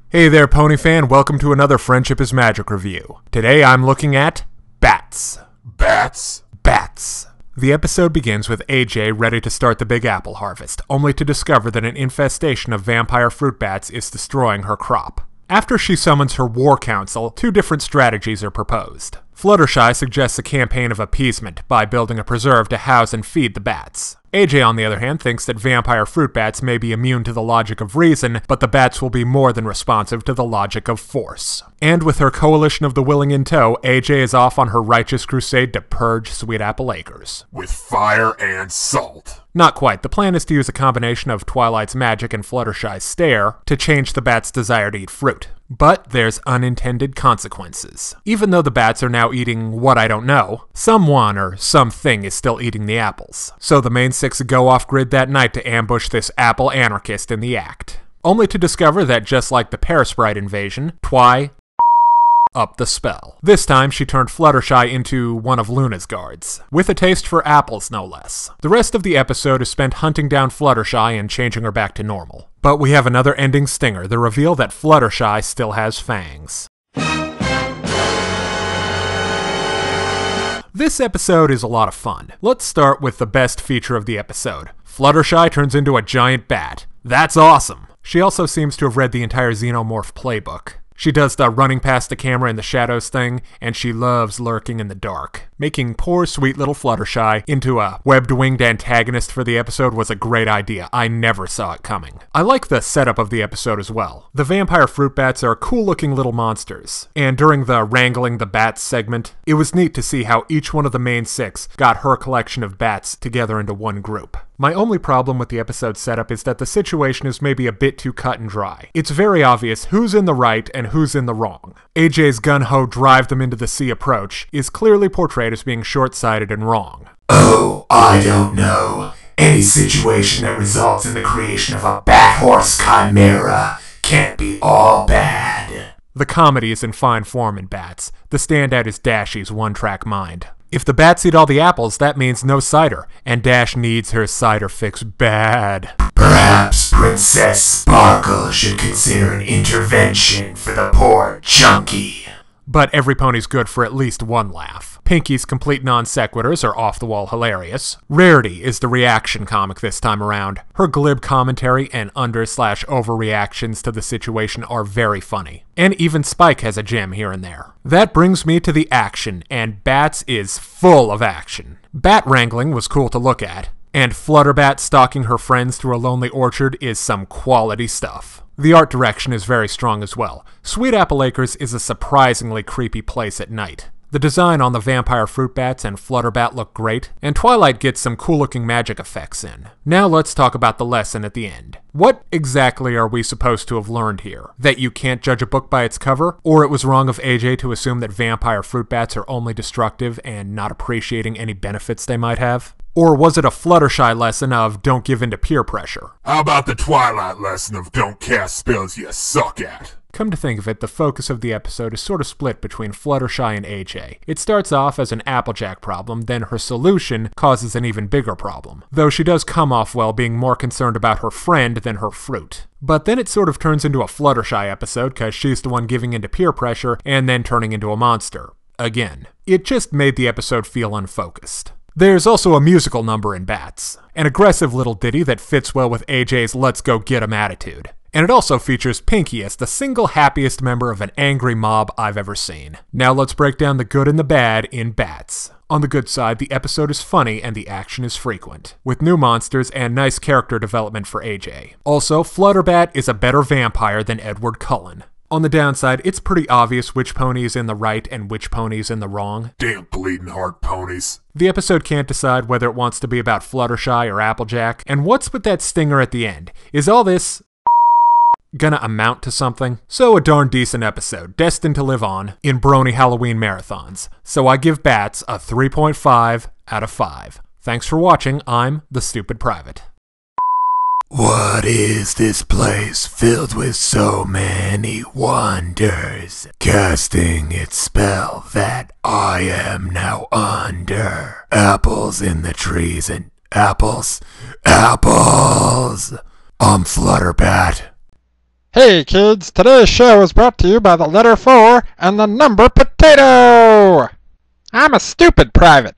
Hey there, Pony fan. Welcome to another Friendship is Magic review. Today I'm looking at Bats. Bats? Bats. The episode begins with AJ ready to start the Big Apple harvest, only to discover that an infestation of vampire fruit bats is destroying her crop. After she summons her war council, two different strategies are proposed. Fluttershy suggests a campaign of appeasement by building a preserve to house and feed the bats. AJ, on the other hand, thinks that vampire fruit bats may be immune to the logic of reason, but the bats will be more than responsive to the logic of force. And with her coalition of the willing in tow, AJ is off on her righteous crusade to purge Sweet Apple Acres. With fire and salt. Not quite. The plan is to use a combination of Twilight's magic and Fluttershy's stare to change the bats' desire to eat fruit. But there's unintended consequences. Even though the bats are now eating what I don't know, someone or something is still eating the apples. So the main six go off-grid that night to ambush this apple anarchist in the act. Only to discover that just like the Parasprite invasion, Twi up the spell. This time, she turned Fluttershy into one of Luna's guards, with a taste for apples no less. The rest of the episode is spent hunting down Fluttershy and changing her back to normal. But we have another ending stinger, the reveal that Fluttershy still has fangs. This episode is a lot of fun. Let's start with the best feature of the episode. Fluttershy turns into a giant bat. That's awesome! She also seems to have read the entire Xenomorph playbook. She does the running past the camera in the shadows thing, and she loves lurking in the dark. Making poor sweet little Fluttershy into a webbed-winged antagonist for the episode was a great idea. I never saw it coming. I like the setup of the episode as well. The vampire fruit bats are cool-looking little monsters, and during the Wrangling the Bats segment, it was neat to see how each one of the main six got her collection of bats together into one group. My only problem with the episode setup is that the situation is maybe a bit too cut and dry. It's very obvious who's in the right and who's in the wrong. AJ's gun-ho drive them into the sea approach is clearly portrayed as being short-sighted and wrong. Oh, I don't know. Any situation that results in the creation of a bat horse chimera can't be all bad. The comedy is in fine form in Bats. The standout is Dashy's one-track mind. If the bats eat all the apples, that means no cider, and Dash needs her cider fix bad. Perhaps Princess Sparkle should consider an intervention for the poor Chunky. But every pony's good for at least one laugh. Pinky's complete non-sequiturs are off-the-wall hilarious. Rarity is the reaction comic this time around. Her glib commentary and under/overreactions to the situation are very funny. And even Spike has a gem here and there. That brings me to the action, and Bats is full of action. Bat wrangling was cool to look at, and Flutterbat stalking her friends through a lonely orchard is some quality stuff. The art direction is very strong as well. Sweet Apple Acres is a surprisingly creepy place at night. The design on the vampire fruit bats and Flutterbat look great, and Twilight gets some cool-looking magic effects in. Now let's talk about the lesson at the end. What exactly are we supposed to have learned here? That you can't judge a book by its cover? Or it was wrong of AJ to assume that vampire fruit bats are only destructive and not appreciating any benefits they might have? Or was it a Fluttershy lesson of don't give in to peer pressure? How about the Twilight lesson of don't cast spells you suck at? Come to think of it, the focus of the episode is sort of split between Fluttershy and AJ. It starts off as an Applejack problem, then her solution causes an even bigger problem. Though she does come off well being more concerned about her friend than her fruit. But then it sort of turns into a Fluttershy episode, cause she's the one giving into peer pressure and then turning into a monster. Again. It just made the episode feel unfocused. There's also a musical number in Bats. An aggressive little ditty that fits well with AJ's let's go get 'em attitude. And it also features Pinky as the single happiest member of an angry mob I've ever seen. Now let's break down the good and the bad in Bats. On the good side, the episode is funny and the action is frequent, with new monsters and nice character development for AJ. Also, Flutterbat is a better vampire than Edward Cullen. On the downside, it's pretty obvious which pony is in the right and which pony is in the wrong. Damn bleeding heart ponies. The episode can't decide whether it wants to be about Fluttershy or Applejack, and what's with that stinger at the end? Is all this gonna amount to something? So a darn decent episode, destined to live on in Brony Halloween marathons. So I give Bats a 3.5 out of 5. Thanks for watching, I'm the Stupid Private. What is this place filled with so many wonders? Casting its spell that I am now under. Apples in the trees and apples. I'm Flutterbat. Hey kids, today's show is brought to you by the letter 4 and the number potato! I'm a stupid private.